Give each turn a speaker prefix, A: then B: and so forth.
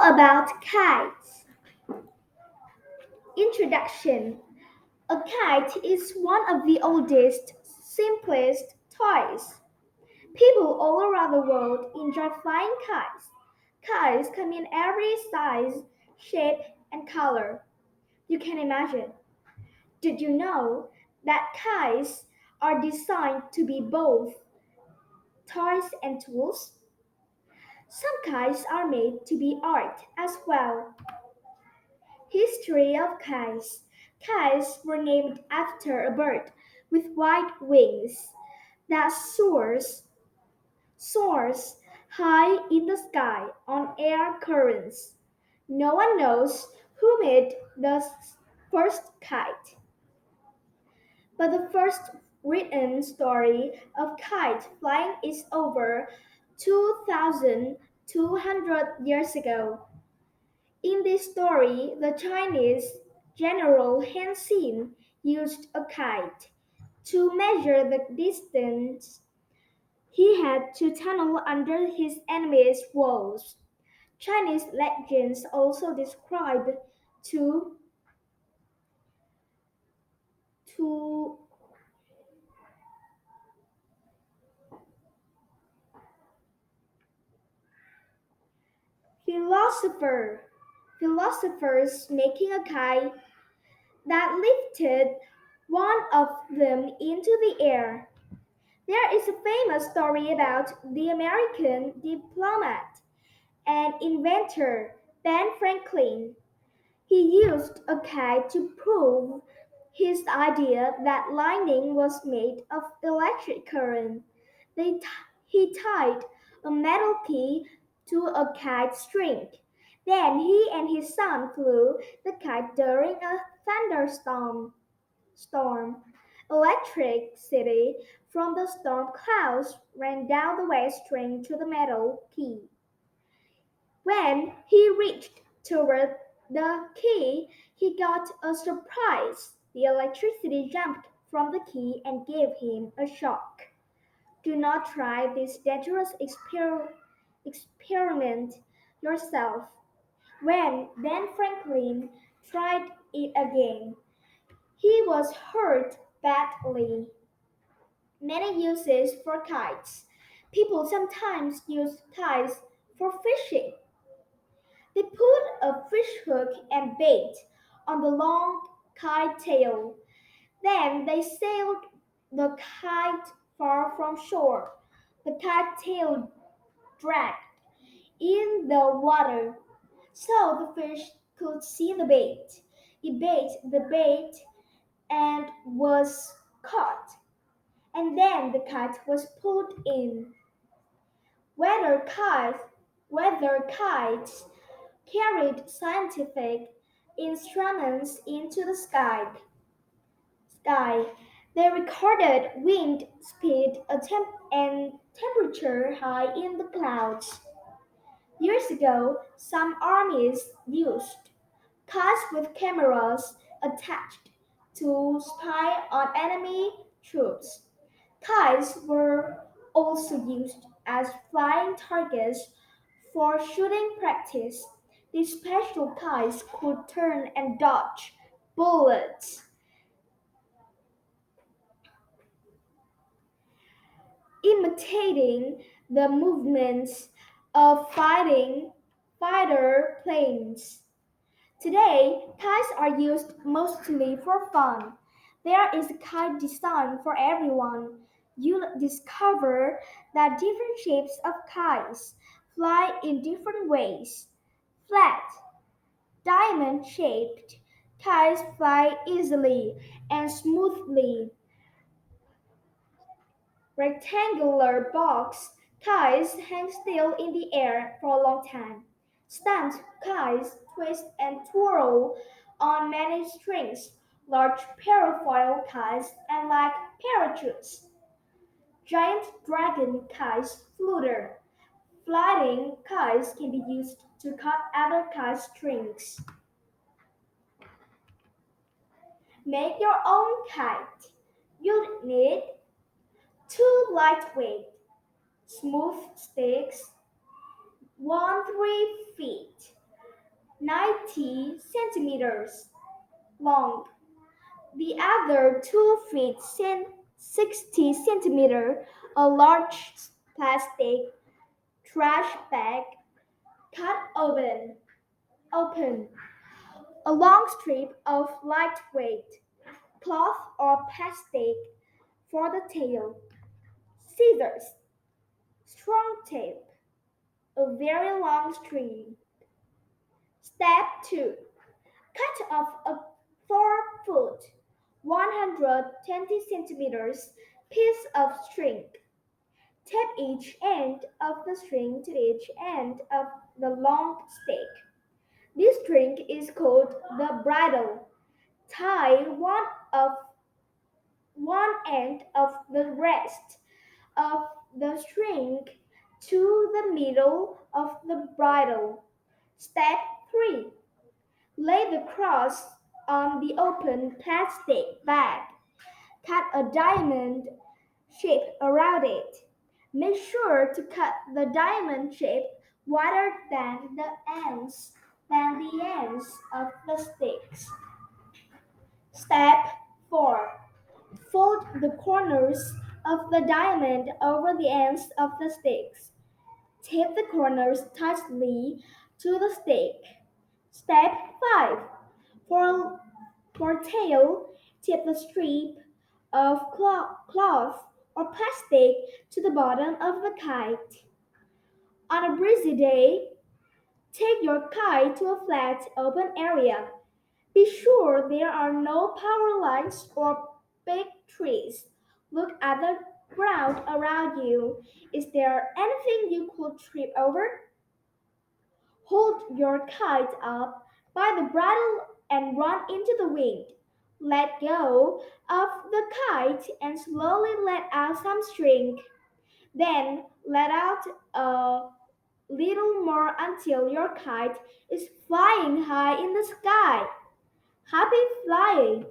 A: about kites. Introduction. A kite is one of the oldest, simplest toys. People all around the world enjoy flying kites. Kites come in every size, shape, and color you can imagine. Did you know that kites are designed to be both toys and tools? Some kites are made to be art as well. History of kites. Kites were named after a bird with white wings that soars high in the sky on air currents. No one knows who made the first kite, but the first written story of kite flying is over 2,200 years ago. In this story, the Chinese general Han Xin used a kite to measure the distance he had to tunnel under his enemy's walls. Chinese legends also describe two, two philosopher, philosophers making a kite that lifted one of them into the air. There is a famous story about the American diplomat and inventor Ben Franklin. He used a kite to prove his idea that lightning was made of electric current. He tied a metal key to a kite string. Then he and his son flew the kite during a storm. Electricity from the storm clouds ran down the wire string to the metal key. When he reached toward the key, he got a surprise. The electricity jumped from the key and gave him a shock. Do not try this dangerous experiment yourself. When Ben Franklin tried it again, he was hurt badly. Many uses for kites. People sometimes use kites for fishing. They put a fish hook and bait on the long kite tail. Then they sailed the kite far from shore. The kite tail dragged in the water so the fish could see the bait. It bait the bait and was caught. And then the kite was pulled in. Whether kites, whether kites carried scientific instruments into the sky. They recorded wind speed and temperature high in the clouds. Years ago, some armies used cars with cameras attached to spy on enemy troops. Kites were also used as flying targets for shooting practice. These special kites could turn and dodge bullets, imitating the movements of fighter planes. Today, kites are used mostly for fun. There is a kite design for everyone. You'll discover that different shapes of kites fly in different ways. Flat, diamond shaped kites fly easily and smoothly. Rectangular box kites hang still in the air for a long time. Stumped kites twist and twirl on many strings. Large parafoil kites and like parachutes. Giant dragon kites flutter. Flying kites can be used to cut other kite strings. Make your own kite. You need two lightweight, smooth sticks, 1 3 feet. 90 centimeters long. The other 2 feet 60 centimeter, a large plastic trash bag cut open, a long strip of lightweight cloth or plastic for the tail, scissors, strong tape, a very long string. Step 2. Cut off a 4 foot 120 centimeters piece of string. Tape each end of the string to each end of the long stick. This string is called the bridle. Tie of one end of the rest of the string to the middle of the bridle. Step 3. Lay the cross on the open plastic bag. Cut a diamond shape around it. Make sure to cut the diamond shape wider than the ends of the sticks. Step 4. Fold the corners of the diamond over the ends of the sticks. Tape the corners tightly to the stick. Step 5. For, for tail, tape the strip of cloth or plastic to the bottom of the kite. On a breezy day, take your kite to a flat, open area. Be sure there are no power lines or big trees. Look at the ground around you. Is there anything you could trip over? Hold your kite up by the bridle and run into the wind. Let go of the kite and slowly let out some string. Then let out a little more until your kite is flying high in the sky. Happy flying!